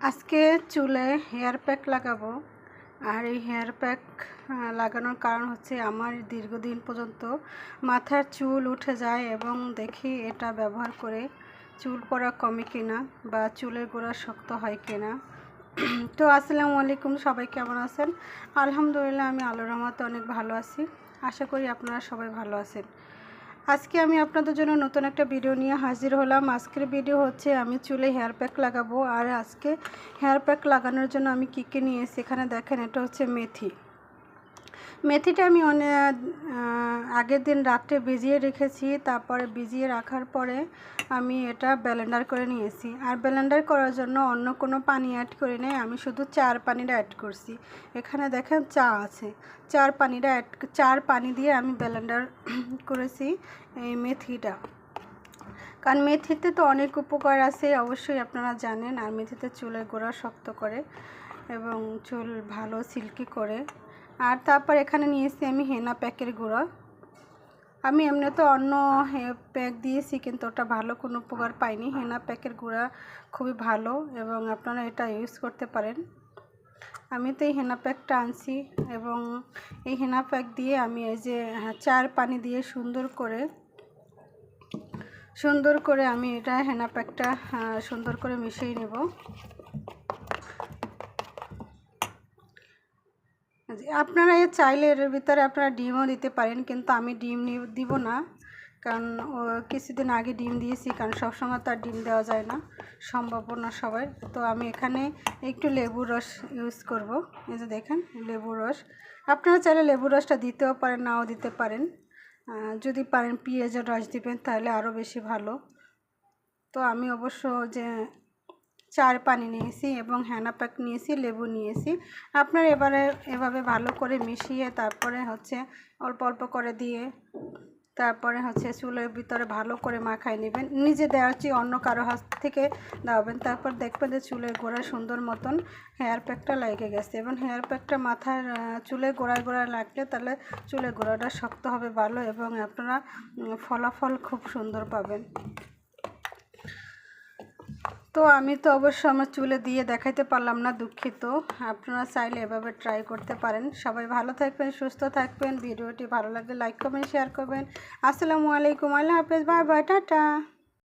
আজকে চুলে hair pack লাগাবো। আর এই হেয়ার প্যাক লাগানোর কারণ হচ্ছে আমার দীর্ঘদিন পর্যন্ত মাথার চুল উঠে যায় এবং দেখি এটা ব্যবহার করে চুল পড়া কমে কিনা বা চুলের গোড়া শক্ত হয় কিনা। তো আসসালামু আলাইকুম, সবাই কেমন আছেন? আলহামদুলিল্লাহ, আমি আল্লাহর রহমতে অনেক ভালো আছি। আশা করি আপনারা সবাই ভালো আছেন। আজকে আমি আপনাদের জন্য নতুন একটা ভিডিও নিয়ে হাজির হলাম। আজকের ভিডিও হচ্ছে আমি চুলে হেয়ার প্যাক লাগাবো। আর আজকে হেয়ার প্যাক লাগানোর জন্য আমি কী নিয়েছি এখানে দেখেন। এটা হচ্ছে মেথিটা আমি আগের দিন রাত্রে ভিজিয়ে রেখেছি। তারপরে ভিজিয়ে রাখার পরে আমি এটা ব্লেন্ডার করে নিয়েছি। আর ব্লেন্ডার করার জন্য অন্য কোনো পানি অ্যাড করি নাই, আমি শুধু চার পানিটা অ্যাড করছি। এখানে দেখেন চা আছে, চার পানি দিয়ে আমি ব্লেন্ডার করেছি এই মেথিটা। কারণ মেথিতে তো অনেক উপকার আছে, অবশ্যই আপনারা জানেন। আর মেথিতে চুলের গোড়া শক্ত করে এবং চুল ভালো সিল্কি করে। আর তারপর এখানে নিয়েছি আমি হেনা প্যাকের গুঁড়া। আমি এমনি তো অন্য প্যাক দিয়েছি, কিন্তু ওটা ভালো কোনো উপকার পাইনি। হেনা প্যাকের গুঁড়া খুবই ভালো এবং আপনারা এটা ইউজ করতে পারেন। আমি তো এই হেনা প্যাকটা আনছি এবং এই হেনা প্যাক দিয়ে আমি এই যে চার পানি দিয়ে সুন্দর করে আমি এটা হেনা প্যাকটা সুন্দর করে মিশিয়ে নেব। আপনারা চাইলে এর ভিতরে আপনারা ডিমও দিতে পারেন, কিন্তু আমি ডিম দিব না। কারণ কিছুদিন আগে ডিম দিয়েছি, কারণ সবসময় তো আর ডিম দেওয়া যায় না, সম্ভব না সবাই। তো আমি এখানে একটু লেবুর রস ইউজ করব। এই যে দেখেন লেবুর রস, আপনারা চাইলে লেবুর রসটা দিতেও পারেন, নাও দিতে পারেন। যদি পারেন পেঁয়াজের রস দিবেন, তাহলে আরও বেশি ভালো। তো আমি অবশ্য যে চার পানি নিয়েছি এবং হেনা প্যাক নিয়েছি, লেবু নিয়েছি। আপনার এভাবে ভালো করে মিশিয়ে তারপরে হচ্ছে অল্প অল্প করে দিয়ে তারপরে হচ্ছে চুলের ভিতরে ভালো করে মাখাই নেবেন। নিজে দেওয়ার চেয়ে অন্য কারো হাত থেকে দেওয়াবেন। তারপর দেখবেন যে চুলের গোড়া সুন্দর মতন হেয়ার প্যাকটা লেগে গেছে। এবং হেয়ার প্যাকটা মাথার চুলের গোড়ায় লাগলে তাহলে চুলের গোড়াটা শক্ত হবে ভালো এবং আপনারা ফলাফল খুব সুন্দর পাবেন। তো আমি তো অবশ্য আমার চুলে দিয়ে দেখাইতে পারলাম না, দুঃখিত। আপনারা চাইলে এভাবে ট্রাই করতে পারেন। সবাই ভালো থাকবেন, সুস্থ থাকবেন। ভিডিওটি ভালো লাগলে লাইক করবেন, শেয়ার করবেন। আসসালামু আলাইকুম, আল্লাহ হাফেজ, বাই বাই, টাটা।